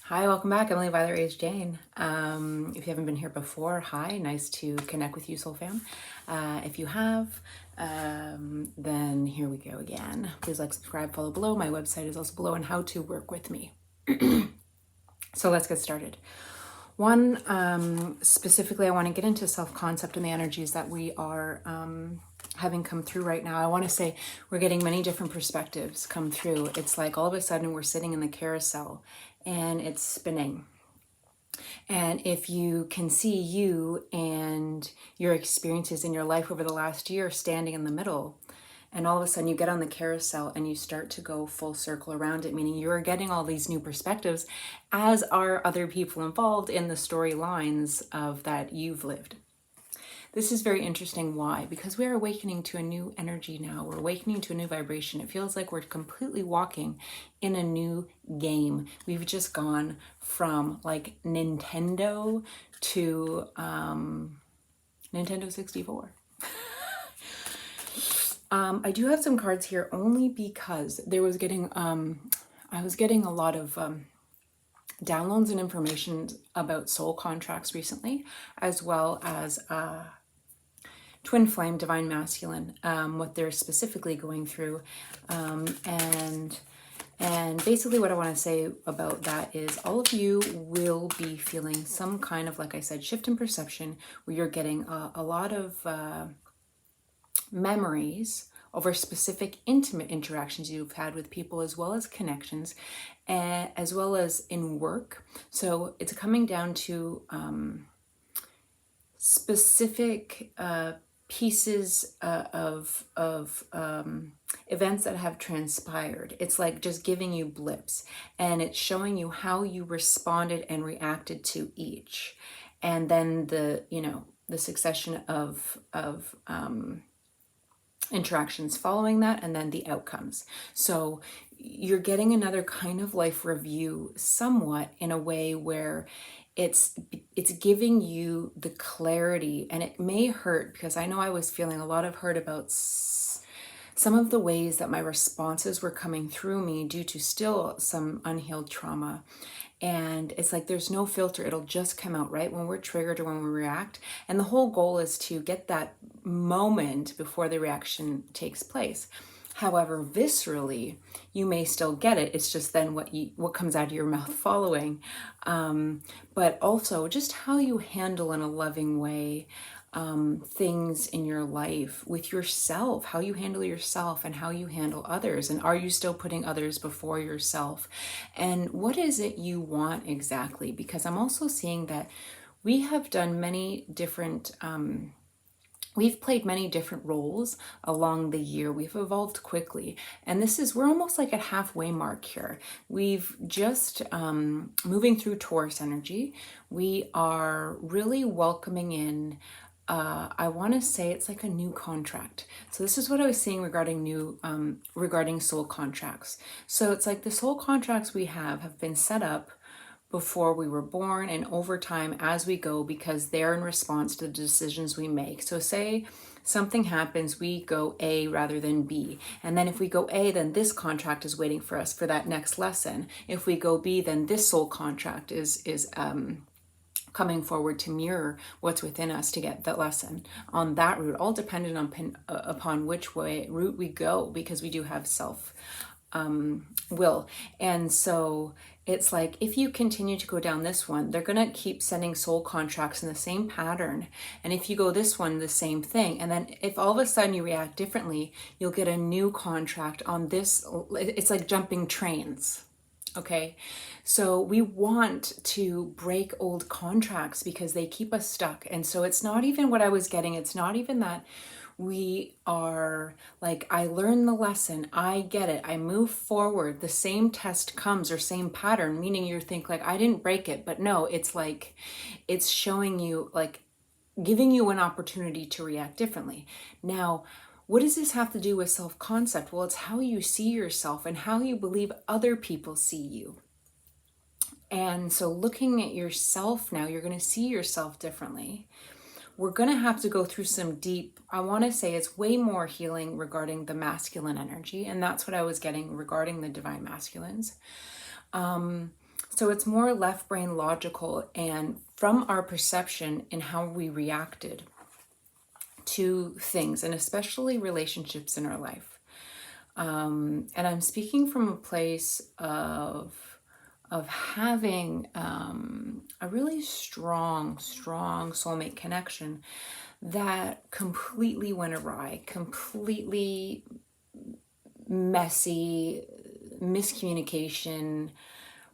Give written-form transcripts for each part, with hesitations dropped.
Hi, welcome back. Emily by the Rage Jane. If you haven't been here before, hi, nice to connect with you, Soul Fam. If you have, then here we go again. Please like, subscribe, follow below. My website is also below and how to work with me. So let's get started. One, specifically, I want to get into self-concept and the energies that we are having come through right now. I want to say we're getting many different perspectives come through. It's like all of a sudden we're sitting in the carousel and it's spinning. And if you can see you and your experiences in your life over the last year standing in the middle, and all of a sudden you get on the carousel and you start to go full circle around it, meaning you're getting all these new perspectives, as are other people involved in the storylines of that you've lived. This is very interesting. Why? Because we are awakening to a new energy now. We're awakening to a new vibration. It feels like we're completely walking in a new game. We've just gone from like Nintendo to Nintendo 64. I do have some cards here only because there was getting I was getting a lot of downloads and information about soul contracts recently, as well as twin flame, divine masculine, what they're specifically going through, and basically what I want to say about that is all of you will be feeling some kind of, like I said, shift in perception, where you're getting a lot of memories over specific intimate interactions you've had with people, as well as connections, as well as in work. So it's coming down to specific pieces of events that have transpired. It's like just giving you blips, and it's showing you how you responded and reacted to each, and then the succession of interactions following that, and then the outcomes. So you're getting another kind of life review, somewhat in a way where it's giving you the clarity. And it may hurt, because I know I was feeling a lot of hurt about some of the ways that my responses were coming through me due to still some unhealed trauma. And it's like there's no filter. It'll just come out right when we're triggered or when we react. And the whole goal is to get that moment before the reaction takes place. However, viscerally, you may still get it. It's just then what comes out of your mouth following. But also just how you handle in a loving way things in your life with yourself, how you handle yourself and how you handle others. And are you still putting others before yourself? And what is it you want exactly? Because I'm also seeing that we have done many different we've played many different roles along the year. We've evolved quickly. And we're almost like at halfway mark here. We've just moving through Taurus energy. We are really welcoming in, I want to say it's like a new contract. So this is what I was seeing regarding regarding soul contracts. So it's like the soul contracts we have been set up before we were born and over time as we go, because they're in response to the decisions we make. So say something happens, we go A rather than B. And then if we go A, then this contract is waiting for us for that next lesson. If we go B, then this soul contract is coming forward to mirror what's within us to get that lesson on that route, all dependent upon which route we go, because we do have self will. And so it's like, if you continue to go down this one, they're going to keep sending soul contracts in the same pattern. And if you go this one, the same thing. And then if all of a sudden you react differently, you'll get a new contract on this. It's like jumping trains. Okay. So we want to break old contracts because they keep us stuck. And so it's not even what I was getting. It's not even that we are like, I learned the lesson, I get it, I move forward, the same test comes or same pattern, meaning you think like, I didn't break it. But no, it's like, it's showing you, like giving you an opportunity to react differently. Now, what does this have to do with self-concept? Well, it's how you see yourself and how you believe other people see you. And so looking at yourself now, you're going to see yourself differently. We're going to have to go through some deep, I want to say it's way more healing regarding the masculine energy. And that's what I was getting regarding the divine masculines. So it's more left brain logical, and from our perception and how we reacted to things, and especially relationships in our life. And I'm speaking from a place of having a really strong soulmate connection that completely went awry, completely messy, miscommunication.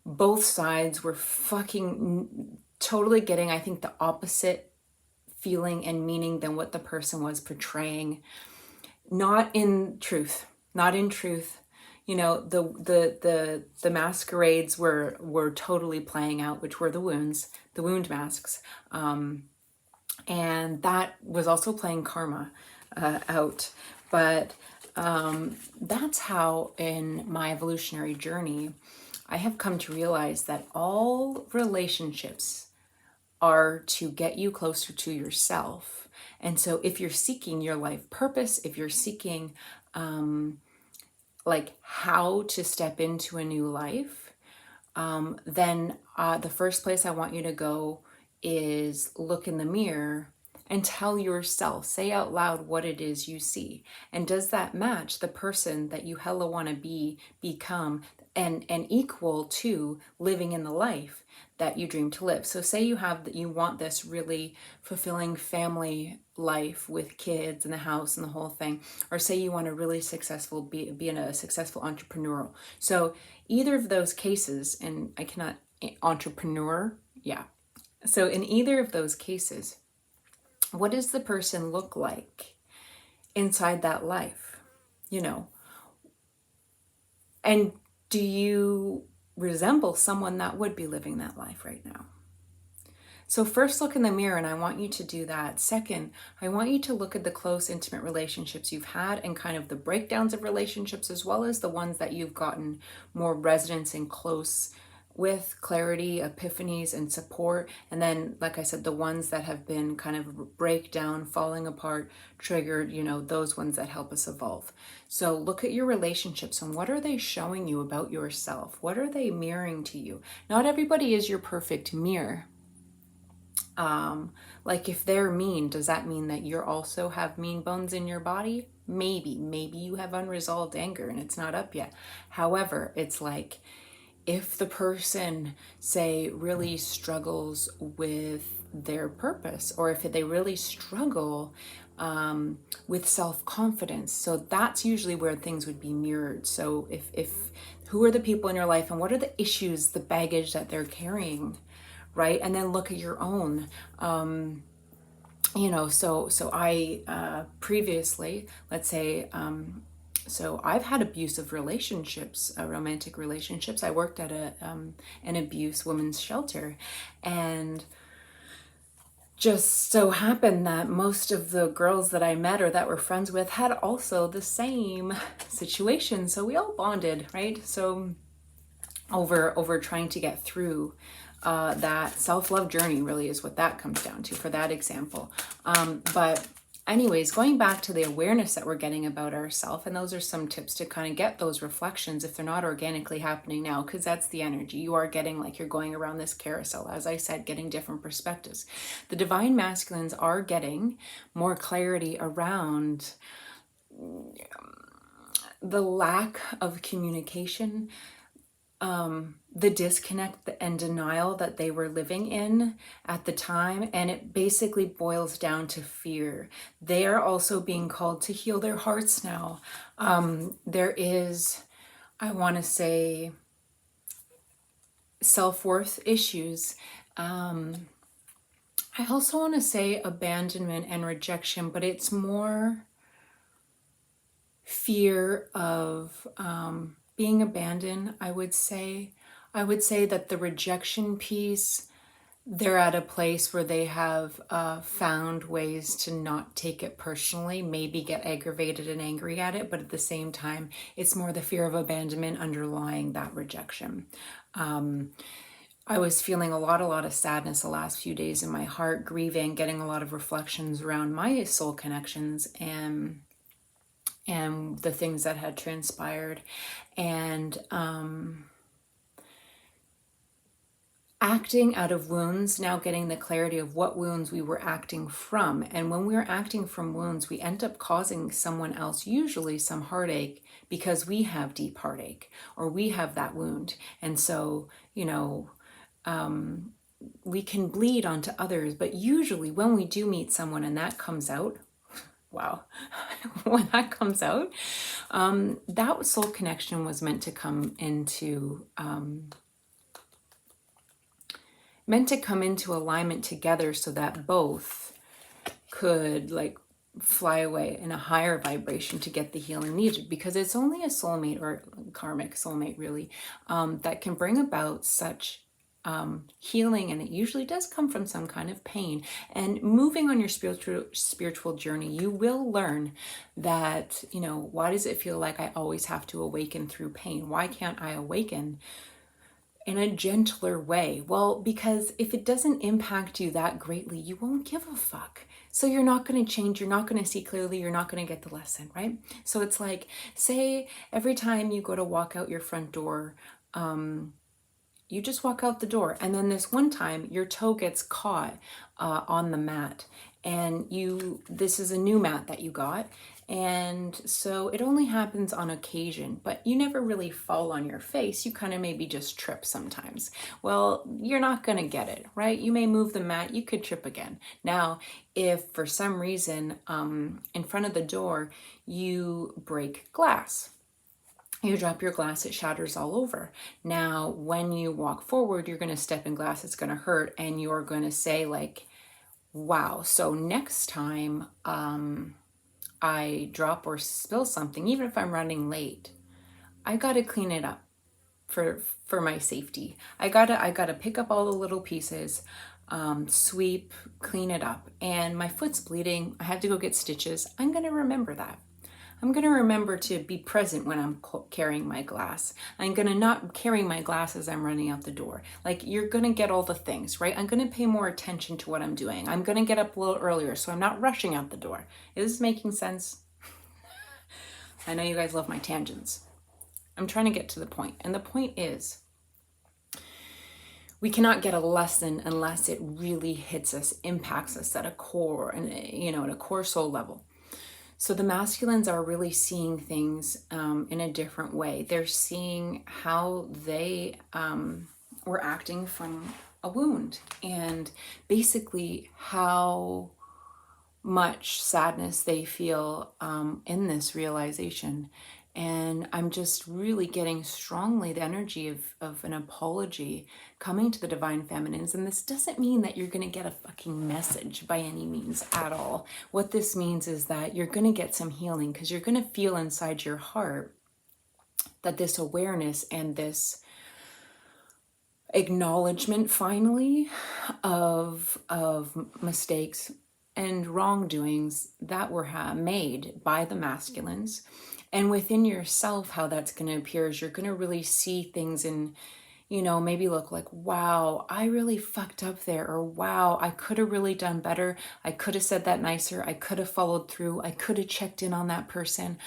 Both sides were fucking totally getting, I think, the opposite feeling and meaning than what the person was portraying. Not in truth. You know, the masquerades were totally playing out, which were the wound masks. And that was also playing karma out. But that's how, in my evolutionary journey, I have come to realize that all relationships are to get you closer to yourself. And so if you're seeking your life purpose, if you're seeking like how to step into a new life, then the first place I want you to go is look in the mirror and tell yourself, say out loud what it is you see. And does that match the person that you hella want to become, and equal to living in the life that you dream to live? So say you want this really fulfilling family life with kids and the house and the whole thing, or say you want to really successful be in a successful entrepreneurial. So either of those cases, and I cannot entrepreneur, yeah. So in either of those cases, what does the person look like inside that life? You know, and do you resemble someone that would be living that life right now? So first, look in the mirror, and I want you to do that. Second, I want you to look at the close, intimate relationships you've had and kind of the breakdowns of relationships, as well as the ones that you've gotten more resonance and close with, clarity, epiphanies, and support. And then, like I said, the ones that have been kind of breakdown, falling apart, triggered, you know, those ones that help us evolve. So look at your relationships and what are they showing you about yourself? What are they mirroring to you? Not everybody is your perfect mirror. Like if they're mean, does that mean that you also have mean bones in your body? Maybe you have unresolved anger and it's not up yet. However, it's like, if the person, say, really struggles with their purpose, or if they really struggle with self-confidence, so that's usually where things would be mirrored. So if who are the people in your life and what are the issues, the baggage that they're carrying, right? And then look at your own. You know, so I previously, let's say, so I've had abusive relationships, romantic relationships. I worked at an abuse women's shelter, and just so happened that most of the girls that I met or that we're friends with had also the same situation. So we all bonded, right? So over trying to get through that self-love journey really is what that comes down to for that example. But anyways, going back to the awareness that we're getting about ourselves, and those are some tips to kind of get those reflections if they're not organically happening now, because that's the energy. You are getting, like, you're going around this carousel, as I said, getting different perspectives. The divine masculines are getting more clarity around the lack of communication, the disconnect and denial that they were living in at the time. And it basically boils down to fear. They are also being called to heal their hearts now. There is, I want to say, self-worth issues. I also want to say abandonment and rejection, but it's more fear of being abandoned, I would say. I would say that the rejection piece, they're at a place where they have found ways to not take it personally, maybe get aggravated and angry at it, but at the same time, it's more the fear of abandonment underlying that rejection. I was feeling a lot of sadness the last few days in my heart, grieving, getting a lot of reflections around my soul connections and the things that had transpired. And acting out of wounds, now getting the clarity of what wounds we were acting from. And when we're acting from wounds, we end up causing someone else usually some heartache because we have deep heartache or we have that wound. And so, we can bleed onto others, but usually when we do meet someone and that comes out, wow, when that comes out, that soul connection was meant to come into alignment together so that both could like fly away in a higher vibration to get the healing needed, because it's only a soulmate or karmic soulmate really that can bring about such healing, and it usually does come from some kind of pain. And moving on your spiritual journey, you will learn that, why does it feel like I always have to awaken through pain? Why can't I awaken in a gentler way? Well, because if it doesn't impact you that greatly, you won't give a fuck. So you're not going to change. You're not going to see clearly. You're not going to get the lesson, right? So it's like, say every time you go to walk out your front door, you just walk out the door, and then this one time your toe gets caught on the mat, and this is a new mat that you got, and so it only happens on occasion, but you never really fall on your face. You kind of maybe just trip sometimes. Well, you're not going to get it, right? You may move the mat, you could trip again. Now, if for some reason in front of the door you break glass, you drop your glass, it shatters all over. Now, when you walk forward, you're going to step in glass, it's going to hurt, and you're going to say like, wow, so next time I drop or spill something, even if I'm running late, I got to clean it up for my safety. I got to pick up all the little pieces, sweep, clean it up. And my foot's bleeding, I had to go get stitches. I'm going to remember that. I'm going to remember to be present when I'm carrying my glass. I'm going to not carry my glass as I'm running out the door. Like, you're going to get all the things, right? I'm going to pay more attention to what I'm doing. I'm going to get up a little earlier so I'm not rushing out the door. Is this making sense? I know you guys love my tangents. I'm trying to get to the point. And the point is, we cannot get a lesson unless it really hits us, impacts us at a core, and at a core soul level. So the masculines are really seeing things in a different way. They're seeing how they were acting from a wound, and basically how much sadness they feel in this realization. And I'm just really getting strongly the energy of an apology coming to the divine feminines. And this doesn't mean that you're going to get a fucking message by any means at all. What this means is that you're going to get some healing, because you're going to feel inside your heart that this awareness and this acknowledgement finally of mistakes and wrongdoings that were made by the masculines. And within yourself, how that's going to appear is you're going to really see things in, maybe look like, wow, I really fucked up there. Or wow, I could have really done better. I could have said that nicer. I could have followed through. I could have checked in on that person.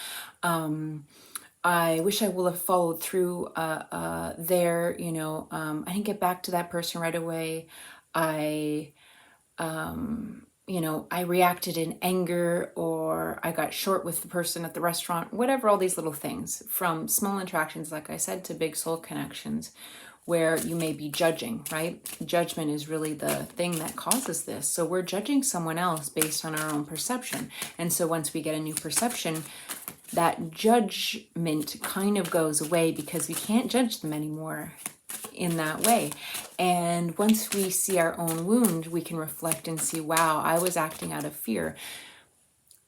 I wish I would have followed through there. I didn't get back to that person right away. I reacted in anger, or I got short with the person at the restaurant, whatever, all these little things, from small interactions, like I said, to big soul connections, where you may be judging, right? Judgment is really the thing that causes this. So we're judging someone else based on our own perception. And so once we get a new perception, that judgment kind of goes away, because we can't judge them anymore in that way. And once we see our own wound, we can reflect and see, wow, I was acting out of fear.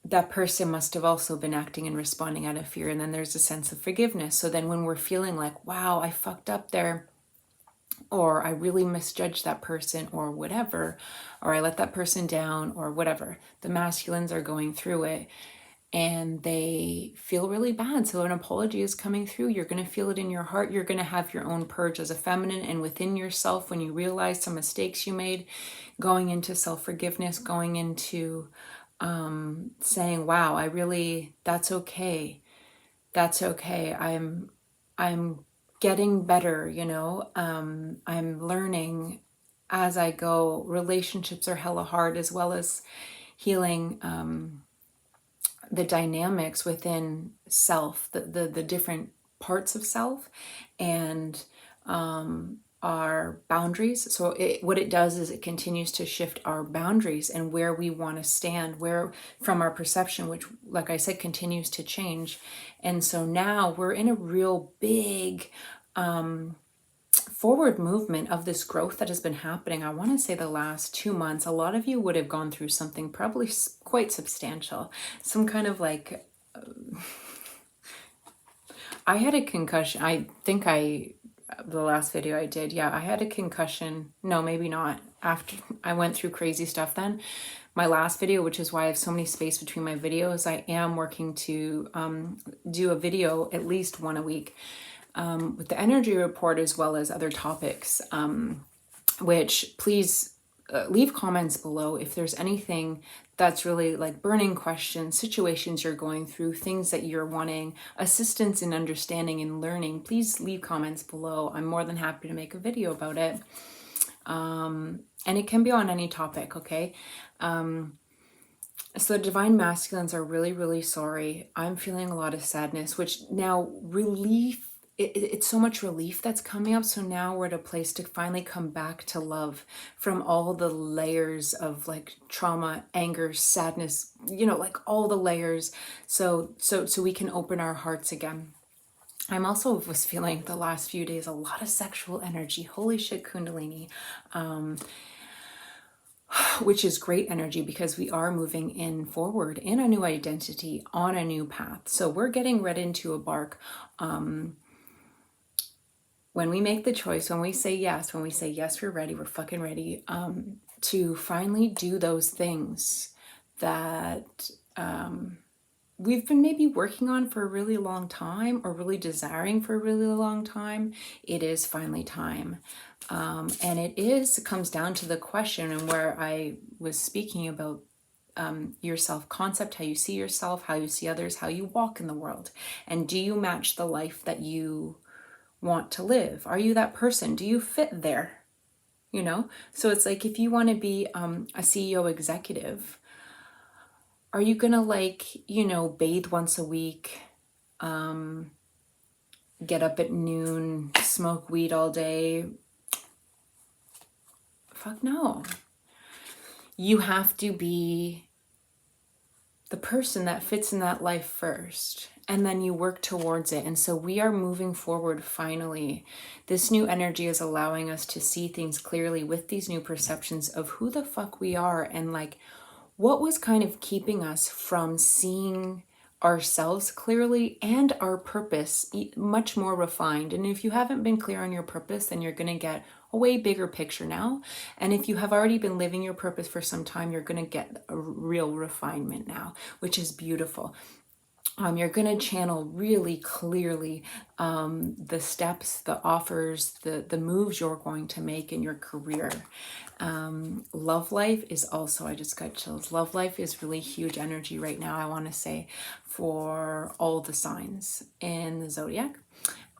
That person must have also been acting and responding out of fear. And then there's a sense of forgiveness. So then when we're feeling like, wow, I fucked up there, or I really misjudged that person, or whatever, or I let that person down, or whatever, the masculines are going through it and they feel really bad. So an apology is coming through. You're going to feel it in your heart. You're going to have your own purge as a feminine, and within yourself, when you realize some mistakes you made, going into self-forgiveness, going into saying, wow, that's okay. That's okay. I'm getting better, you know. I'm learning as I go. Relationships are hella hard, as well as healing the dynamics within self, the different parts of self, and our boundaries. So what it does is it continues to shift our boundaries and where we want to stand, where from our perception, which, like I said, continues to change. And so now we're in a real big forward movement of this growth that has been happening. I want to say the last 2 months, a lot of you would have gone through something probably quite substantial, some kind of like, I had a concussion. I think the last video I did, yeah, I had a concussion. No, maybe not. After I went through crazy stuff then. My last video, which is why I have so many space between my videos, I am working to do a video at least one a week with the energy report, as well as other topics, which please leave comments below if there's anything that's really like burning questions, situations you're going through, things that you're wanting assistance in understanding and learning. Please leave comments below. I'm more than happy to make a video about it. And it can be on any topic, okay? So the divine masculines are really, really sorry. I'm feeling a lot of sadness, which now relief, it's so much relief that's coming up. So now we're at a place to finally come back to love from all the layers of like trauma, anger, sadness, you know, like all the layers. So we can open our hearts again. I'm also was feeling the last few days a lot of sexual energy. Holy shit, Kundalini. Which is great energy because we are moving in forward in a new identity, on a new path. So we're getting ready to embark. When we make the choice, when we say yes, we're ready, we're fucking ready to finally do those things that we've been maybe working on for a really long time, or really desiring for a really long time. It is finally time. And it comes down to the question, and where I was speaking about your self-concept, how you see yourself, how you see others, how you walk in the world. And do you match the life that you want to live? Are you that person? Do you fit there? You know? So it's like, if you want to be a CEO executive, are you gonna, like, you know, bathe once a week, get up at noon, smoke weed all day? Fuck no. You have to be the person that fits in that life first, and then you work towards it. And so we are moving forward finally. This new energy is allowing us to see things clearly with these new perceptions of who the fuck we are, and like what was kind of keeping us from seeing ourselves clearly and our purpose much more refined. And if you haven't been clear on your purpose, then you're going to get a way bigger picture now. And if you have already been living your purpose for some time, you're going to get a real refinement now, which is beautiful. You're going to channel really clearly the steps, the offers, the moves you're going to make in your career. Love life is also, I just got chills. Love life is really huge energy right now, I want to say, for all the signs in the zodiac.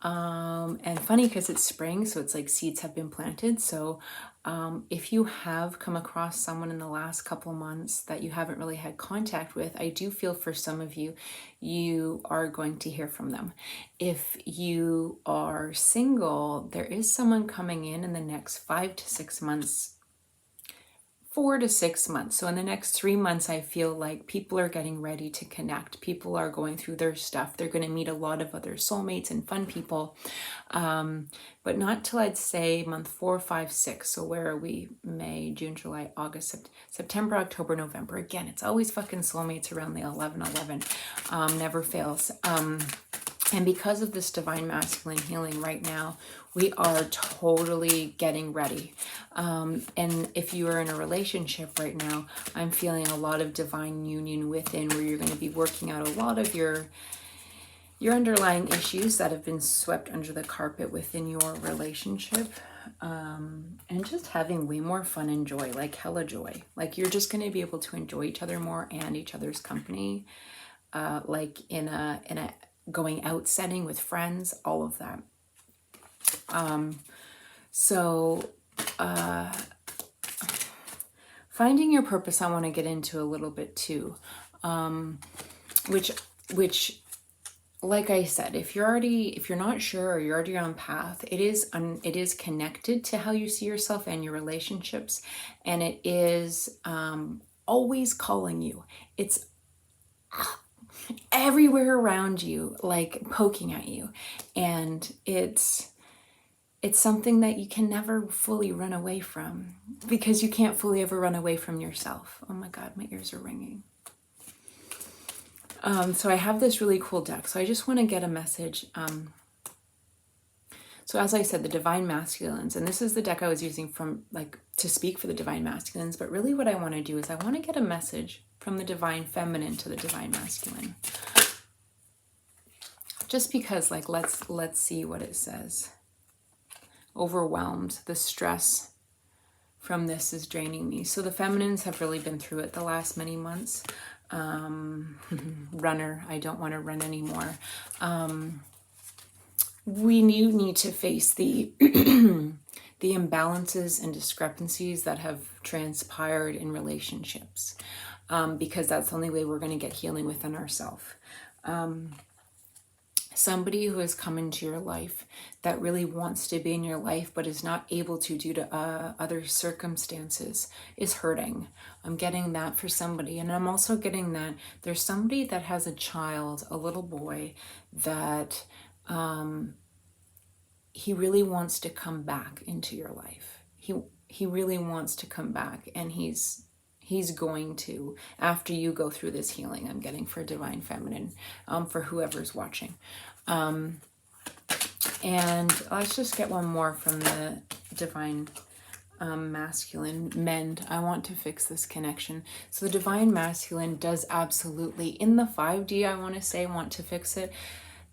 And funny because it's spring, so it's like seeds have been planted. So if you have come across someone in the last couple of months that you haven't really had contact with, I do feel for some of you, you are going to hear from them. If you are single, there is someone coming in the next 5 to 6 months, 4 to 6 months. So in the next 3 months, I feel like people are getting ready to connect. People are going through their stuff. They're going to meet a lot of other soulmates and fun people. But not till, I'd say, month 4, 5, 6. So where are we? May, June, July, August, September, October, November. Again, it's always fucking soulmates around the 11/11. Never fails. And because of this divine masculine healing right now, we are totally getting ready. And if you are in a relationship right now, I'm feeling a lot of divine union within, where you're going to be working out a lot of your underlying issues that have been swept under the carpet within your relationship. And just having way more fun and joy, like hella joy. Like you're just going to be able to enjoy each other more and each other's company, like in a going out setting with friends, all of that. So finding your purpose, I want to get into a little bit too, which like I said, if you're not sure or you're already on path, it is connected to how you see yourself and your relationships, and it is always calling you. It's everywhere around you, like poking at you, and it's something that you can never fully run away from, because you can't fully ever run away from yourself. Oh my God, my ears are ringing. So I have this really cool deck. So I just want to get a message. So as I said, the Divine Masculines, and this is the deck I was using to speak for the Divine Masculines, but really what I want to do is I want to get a message from the Divine Feminine to the Divine Masculine. Just because, like, let's see what it says. Overwhelmed. The stress from this is draining me. So the feminines have really been through it the last many months. Runner, I don't want to run anymore. We need to face the the imbalances and discrepancies that have transpired in relationships, because that's the only way we're going to get healing within ourselves. Somebody who has come into your life that really wants to be in your life but is not able to due to other circumstances is hurting. I'm getting that for somebody. And I'm also getting that there's somebody that has a child, a little boy, that he really wants to come back into your life. He really wants to come back, and he's going to, after you go through this healing. I'm getting for Divine Feminine, for whoever's watching. And let's just get one more from the Divine Masculine. Mend. I want to fix this connection. So the Divine Masculine does absolutely, in the 5D, I want to say, want to fix it.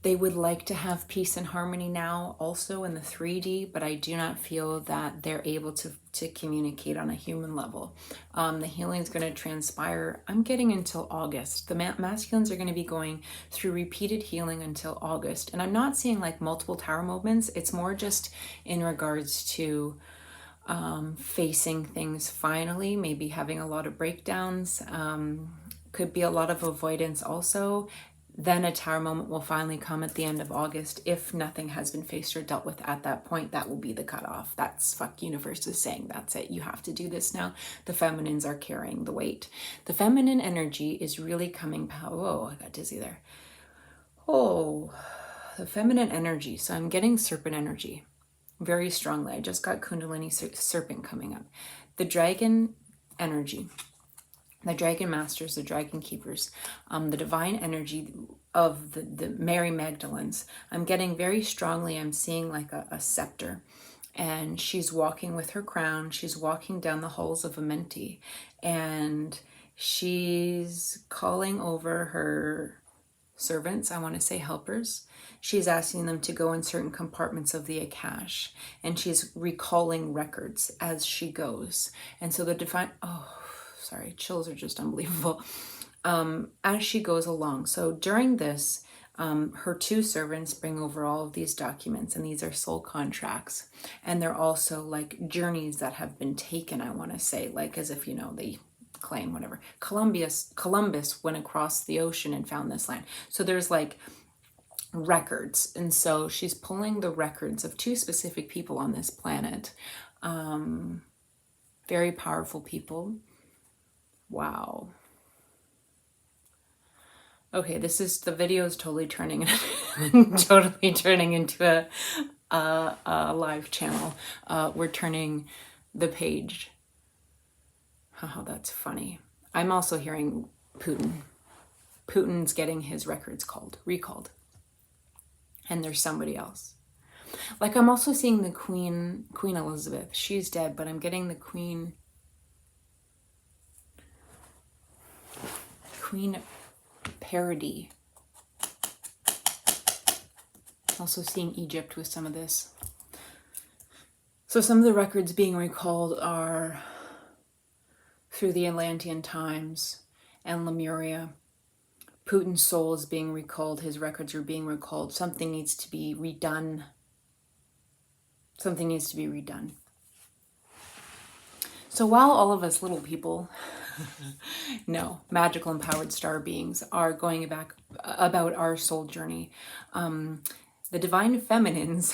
They would like to have peace and harmony now, also in the 3D, but I do not feel that they're able to communicate on a human level. The healing is going to transpire, I'm getting, until August. The masculines are going to be going through repeated healing until August. And I'm not seeing like multiple tower movements. It's more just in regards to facing things finally, maybe having a lot of breakdowns. Could be a lot of avoidance also. Then a tower moment will finally come at the end of August. If nothing has been faced or dealt with at that point, that will be the cutoff. That's universe is saying that's it. You have to do this now. The feminines are carrying the weight. The feminine energy is really coming. Oh, I got dizzy there. Oh, the feminine energy. So I'm getting serpent energy very strongly. I just got Kundalini serpent coming up. The dragon energy. The Dragon Masters, the Dragon Keepers, the divine energy of the Mary Magdalens. I'm getting very strongly, I'm seeing like a scepter, and she's walking with her crown. She's walking down the halls of Amenti, and she's calling over her servants, I want to say helpers. She's asking them to go in certain compartments of the Akash, and she's recalling records as she goes. And so the divine, sorry, chills are just unbelievable, as she goes along. So during this, her two servants bring over all of these documents, and these are soul contracts, and they're also like journeys that have been taken, I want to say, like as if, they claim whatever. Columbus went across the ocean and found this land. So there's like records, and so she's pulling the records of two specific people on this planet. Very powerful people. Wow. Okay, the video is totally turning into a live channel. We're turning the page. Oh, that's funny. I'm also hearing Putin. Putin's getting his records recalled. And there's somebody else. Like, I'm also seeing the Queen Elizabeth. She's dead, but I'm getting the Queen Parody. Also seeing Egypt with some of this. So some of the records being recalled are through the Atlantean times and Lemuria. Putin's soul is being recalled. His records are being recalled. Something needs to be redone. Something needs to be redone. So while all of us little people, no, magical empowered star beings are going back about our soul journey, the divine feminines,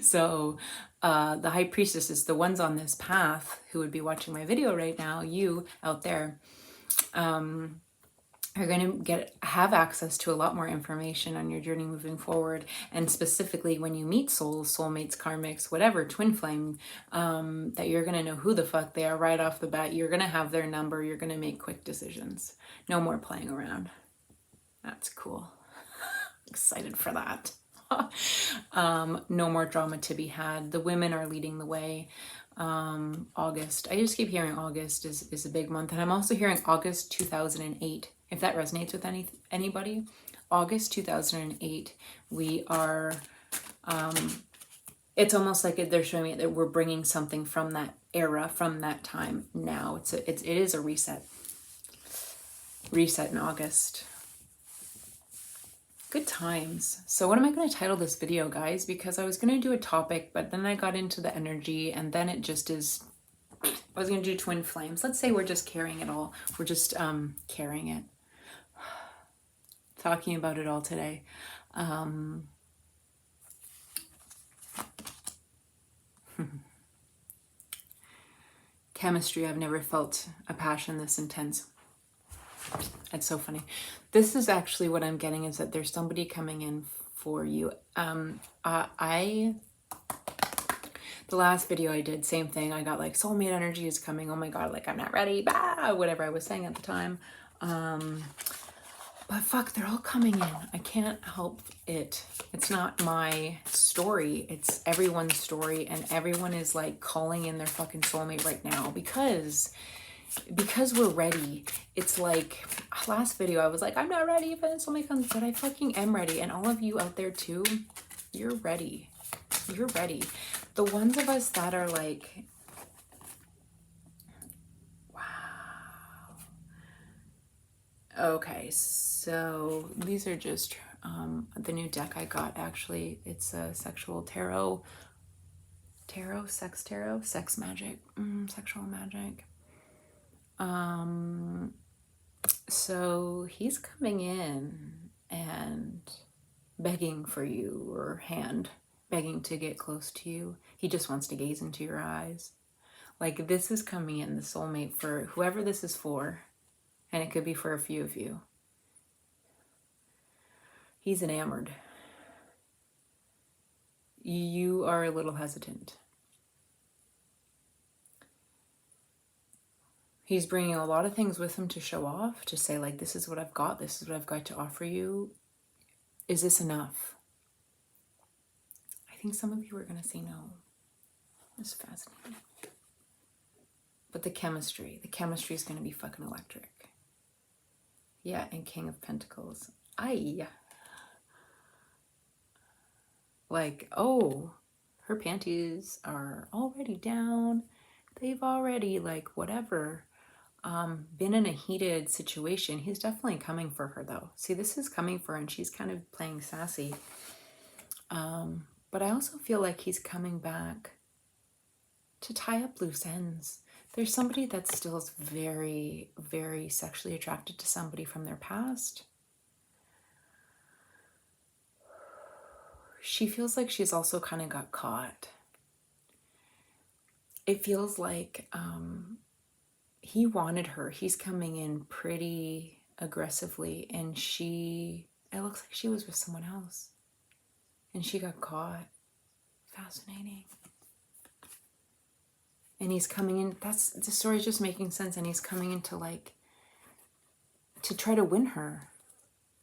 so the high priestesses, the ones on this path who would be watching my video right now, you out there, are going to have access to a lot more information on your journey moving forward. And specifically when you meet souls, soulmates, karmics, whatever, twin flame, that you're going to know who the fuck they are right off the bat. You're going to have their number. You're going to make quick decisions. No more playing around. That's cool. Excited for that. No more drama to be had. The women are leading the way. August. I just keep hearing August is a big month. And I'm also hearing August 2008. If that resonates with anybody, August 2008, we are, it's almost like they're showing me that we're bringing something from that era, from that time now. It is a reset in August. Good times. So what am I going to title this video, guys? Because I was going to do a topic, but then I got into the energy, and then it just is, I was going to do twin flames. Let's say we're just carrying it all. We're just carrying it. Talking about it all today. Chemistry, I've never felt a passion this intense. It's so funny. This is actually what I'm getting, is that there's somebody coming in for you. The last video I did, same thing. I got like soulmate energy is coming. Oh my God, like I'm not ready. Bah, whatever I was saying at the time. But fuck, they're all coming in. I can't help it. It's not my story. It's everyone's story, and everyone is like calling in their fucking soulmate right now because we're ready. It's like last video I was like, I'm not ready if a soulmate comes, but I fucking am ready. And all of you out there too, you're ready. You're ready. The ones of us that are like, okay, so these are just the new deck I got, actually. It's a sexual tarot, sex magic, sexual magic. So he's coming in and begging for you, or begging to get close to you. He just wants to gaze into your eyes. Like, this is coming in, the soulmate, for whoever this is for. And it could be for a few of you. He's enamored. You are a little hesitant. He's bringing a lot of things with him to show off, to say like, this is what I've got. This is what I've got to offer you. Is this enough? I think some of you are going to say no. It's fascinating. But the chemistry is going to be fucking electric. Yeah, and King of Pentacles. Aye. Like, oh, her panties are already down. They've already, like, whatever, been in a heated situation. He's definitely coming for her, though. See, this is coming for her, and she's kind of playing sassy. But I also feel like he's coming back to tie up loose ends. There's somebody that still is very, very sexually attracted to somebody from their past. She feels like she's also kind of got caught. It feels like he wanted her. He's coming in pretty aggressively, and it looks like she was with someone else. And she got caught. Fascinating. And he's coming in, the story's just making sense, and he's coming in to try to win her.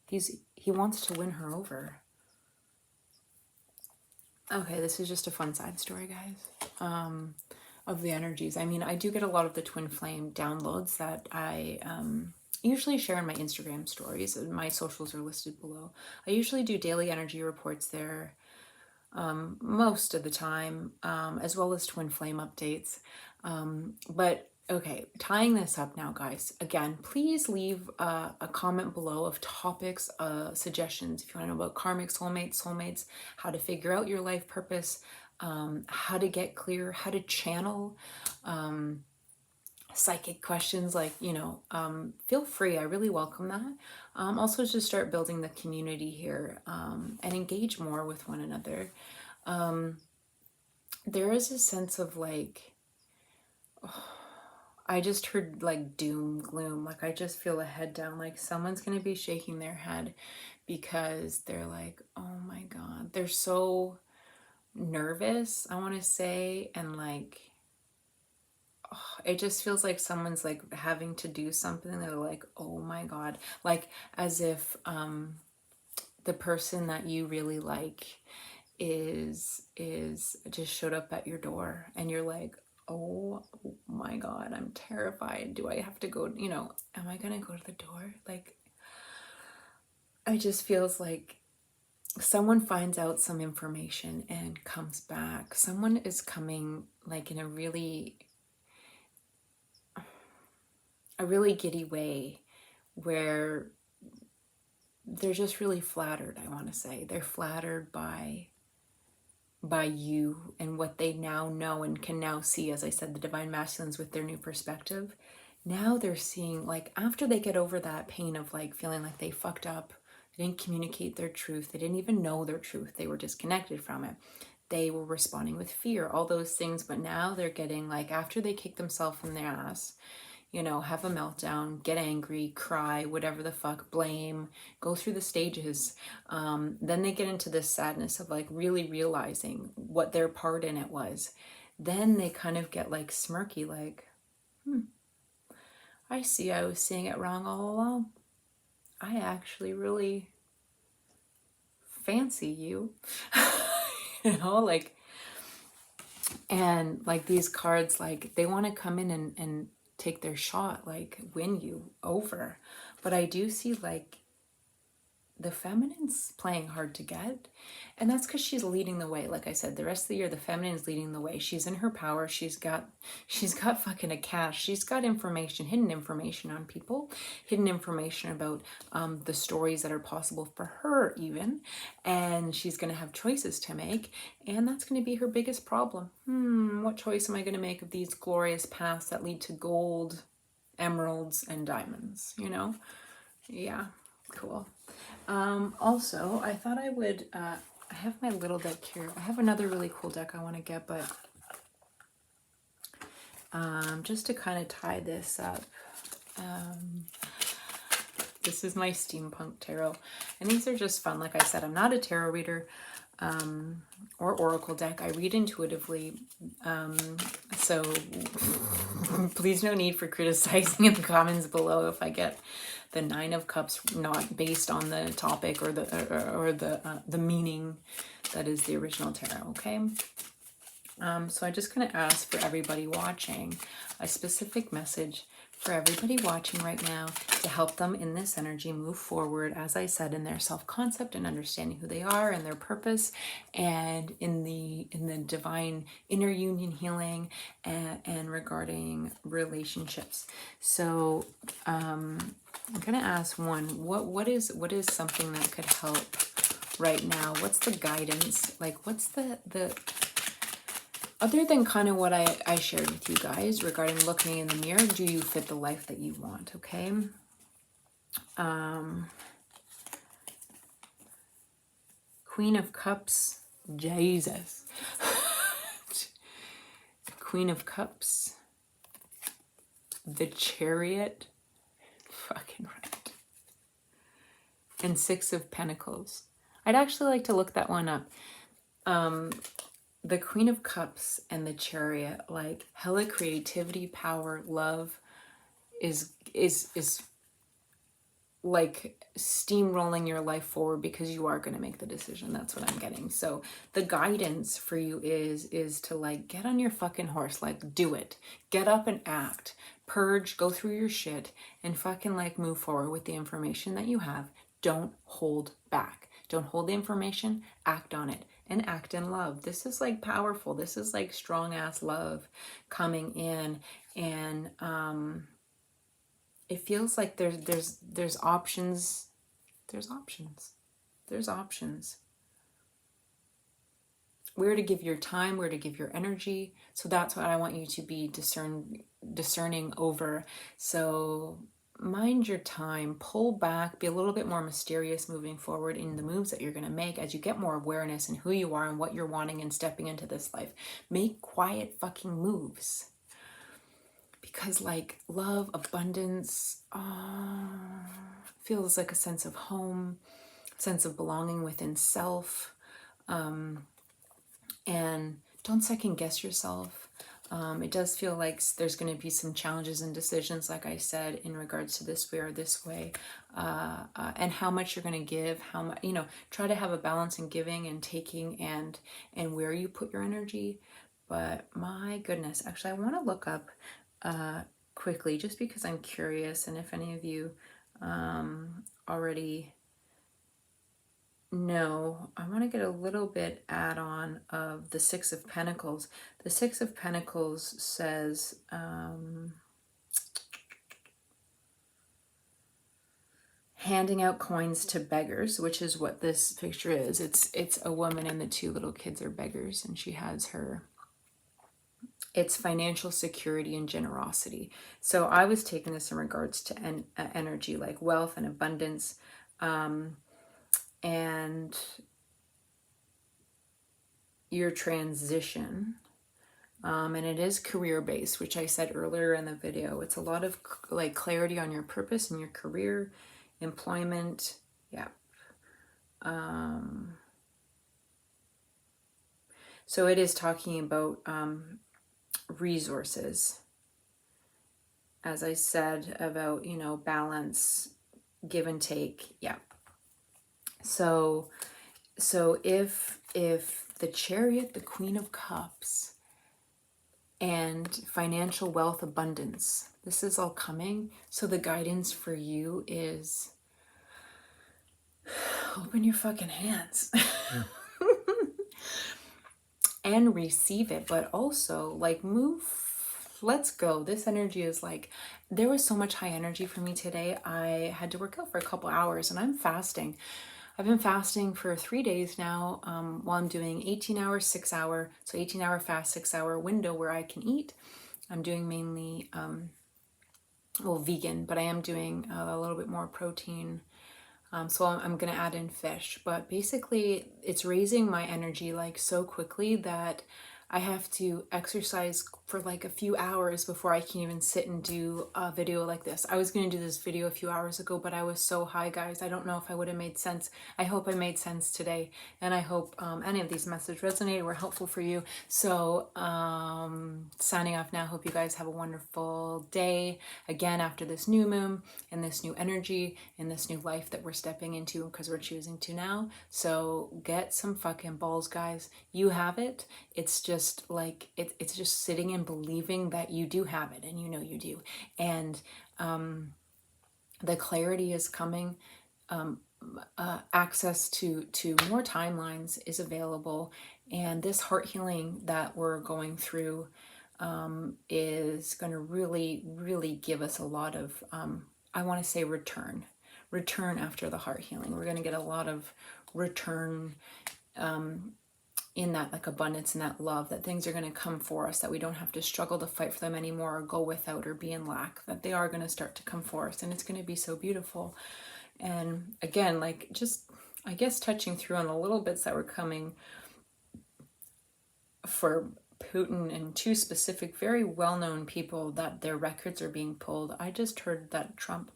He wants to win her over. Okay, this is just a fun side story, guys, of the energies. I mean, I do get a lot of the twin flame downloads that I usually share in my Instagram stories. My socials are listed below. I usually do daily energy reports there. Most of the time, as well as twin flame updates. But Okay, tying this up now, guys. Again, please leave a comment below of topics, suggestions. If you want to know about karmic soulmates, how to figure out your life purpose, how to get clear, how to channel, psychic questions, like, feel free. I really welcome that. Also, to start building the community here, and engage more with one another. There is a sense of like, I just heard like doom, gloom. Like I just feel a head down. Like someone's going to be shaking their head because they're like, oh my God, they're so nervous, I want to say. And like, it just feels like someone's like having to do something. They're like, oh my God. Like as if the person that you really like is just showed up at your door and you're like, oh my God, I'm terrified. Do I have to go, am I gonna go to the door? Like, it just feels like someone finds out some information and comes back. Someone is coming like in a really giddy way where they're just really flattered. I want to say they're flattered by you and what they now know and can now see. As I said, the divine masculines with their new perspective, now they're seeing, like, after they get over that pain of like feeling like they fucked up, they didn't communicate their truth, they didn't even know their truth, they were disconnected from it, they were responding with fear, all those things. But now they're getting, like, after they kick themselves in their ass, have a meltdown, get angry, cry, whatever the fuck, blame, go through the stages. Then they get into this sadness of like really realizing what their part in it was. Then they kind of get like smirky, like, I see I was seeing it wrong all along. I actually really fancy you. Like, and like these cards, like they want to come in and take their shot, like win you over. But I do see like the feminine's playing hard to get, and that's because she's leading the way. Like I said, the rest of the year the feminine's leading the way. She's in her power. She's got fucking a cache. She's got information, hidden information on people, hidden information about the stories that are possible for her even, and she's going to have choices to make, and that's going to be her biggest problem. What choice am I going to make of these glorious paths that lead to gold, emeralds, and diamonds? Yeah, cool. Also, I thought I would, I have my little deck here. I have another really cool deck I want to get, but just to kind of tie this up, this is my steampunk tarot, and these are just fun. Like I said, I'm not a tarot reader or oracle deck. I read intuitively, so please, no need for criticizing in the comments below if I get the Nine of Cups not based on the topic or the meaning that is the original tarot. Okay. So I'm just going to ask for everybody watching a specific message for everybody watching right now to help them in this energy move forward, as I said, in their self-concept and understanding who they are and their purpose, and in the divine inner union healing and regarding relationships. So I'm gonna ask one, what is something that could help right now? What's the guidance? Like, what's the other than kind of what I shared with you guys regarding looking in the mirror, do you fit the life that you want? Okay. Queen of Cups, Jesus. Queen of Cups, the Chariot, fucking right, and Six of Pentacles. I'd actually like to look that one up. The Queen of Cups and the Chariot, like hella creativity, power, love, is like steamrolling your life forward because you are going to make the decision. That's what I'm getting. So the guidance for you is to like get on your fucking horse, like do it, get up and act, purge, go through your shit, and fucking like move forward with the information that you have. Don't hold back. Don't hold the information, act on it. and act in love. This is like powerful. This is like strong ass love coming in, and it feels like there's options. There's options. There's options. Where to give your time, where to give your energy. So that's what I want you to be discerning over. So mind your time, pull back, be a little bit more mysterious moving forward in the moves that you're going to make as you get more awareness in who you are and what you're wanting and stepping into this life. Make quiet fucking moves. Because like love, abundance, feels like a sense of home, sense of belonging within self. And don't second guess yourself. It does feel like there's going to be some challenges and decisions, like I said, in regards to this way or this way, and how much you're going to give. How much, try to have a balance in giving and taking, and where you put your energy. But my goodness, actually, I want to look up quickly, just because I'm curious, and if any of you already know, I want to get a little bit add-on of the Six of Pentacles. The Six of Pentacles says, handing out coins to beggars, which is what this picture is. It's a woman and the two little kids are beggars, and she has her. It's financial security and generosity. So I was taking this in regards to energy, like wealth and abundance, and your transition. And it is career based, which I said earlier in the video. It's a lot of like clarity on your purpose and your career, employment. Yeah. So it is talking about resources, as I said, about, balance, give and take. Yeah. So if the Chariot, the Queen of Cups, and financial wealth, abundance, this is all coming. So the guidance for you is open your fucking hands. And receive it, but also like move. Let's go. This energy is like, there was so much high energy for me today. I had to work out for a couple hours, and I'm fasting. I've been fasting for 3 days now, while I'm doing 18-hour, 6-hour, so 18-hour fast, 6-hour window where I can eat. I'm doing mainly, vegan, but I am doing a little bit more protein. So I'm going to add in fish, but basically it's raising my energy like so quickly that I have to exercise for like a few hours before I can even sit and do a video like this. I was going to do this video a few hours ago, but I was so high, guys. I don't know if I would have made sense. I hope I made sense today, and I hope any of these messages resonated, were helpful for you. So signing off now. Hope you guys have a wonderful day. Again, after this new moon and this new energy and this new life that we're stepping into because we're choosing to now. So get some fucking balls, guys. You have it. It's just like it's just sitting and believing that you do have it, and you do, and the clarity is coming. Access to more timelines is available, and this heart healing that we're going through is going to really give us a lot of I want to say return after the heart healing. We're going to get a lot of return in that like abundance and that love, that things are going to come for us, that we don't have to struggle to fight for them anymore or go without or be in lack, that they are going to start to come for us, and it's going to be so beautiful. And again, like just I guess touching through on the little bits that were coming for Putin and two specific very well-known people that their records are being pulled. I just heard that Trump,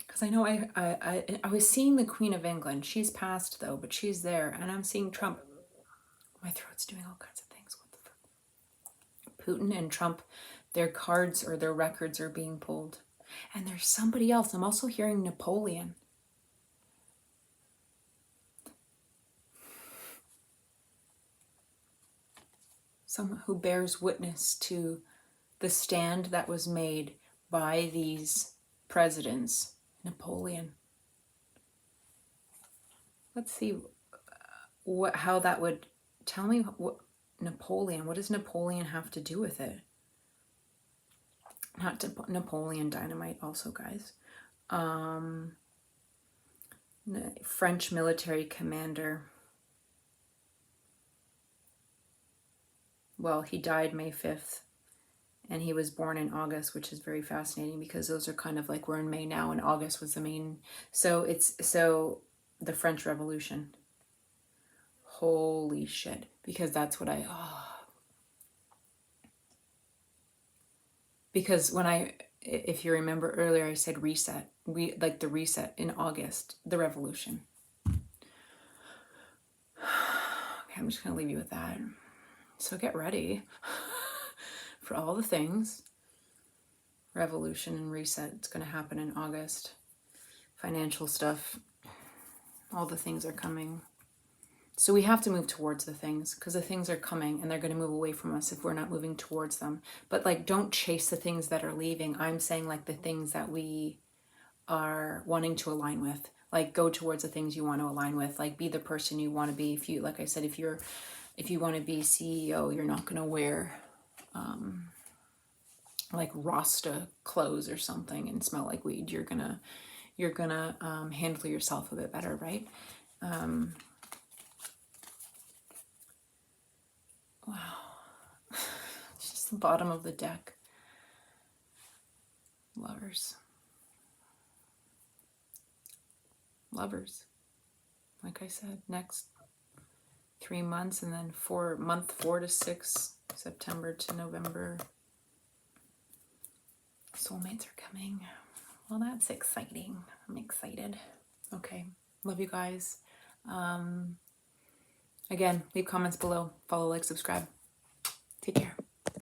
because I know I was seeing the Queen of England. She's passed though, but she's there, and I'm seeing Trump. My throat's doing all kinds of things. What the fuck? Putin and Trump, their cards or their records are being pulled. And there's somebody else. I'm also hearing Napoleon. Someone who bears witness to the stand that was made by these presidents. Napoleon. Let's see how that would tell me what Napoleon, what does Napoleon have to do with it? Not Napoleon Dynamite also, guys. French military commander. Well, he died May 5th and he was born in August, which is very fascinating because those are kind of like, we're in May now and August was the main. So the French Revolution. Holy shit. Because that's what because if you remember earlier, I said reset. Like the reset in August, the revolution. Okay, I'm just going to leave you with that. So get ready for all the things. Revolution and reset. It's going to happen in August. Financial stuff. All the things are coming. So we have to move towards the things, because the things are coming and they're going to move away from us if we're not moving towards them. But like, don't chase the things that are leaving. I'm saying like the things that we are wanting to align with. Like, go towards the things you want to align with. Like, be the person you want to be. If you, like I said, if you want to be CEO, you're not going to wear like Rasta clothes or something and smell like weed. You're gonna handle yourself a bit better, right? Wow. It's just the bottom of the deck. Lovers. Like I said, next 3 months, and then month 4 to 6, September to November. Soulmates are coming. Well, that's exciting. I'm excited. Okay. Love you guys. Again, leave comments below. Follow, like, subscribe. Take care.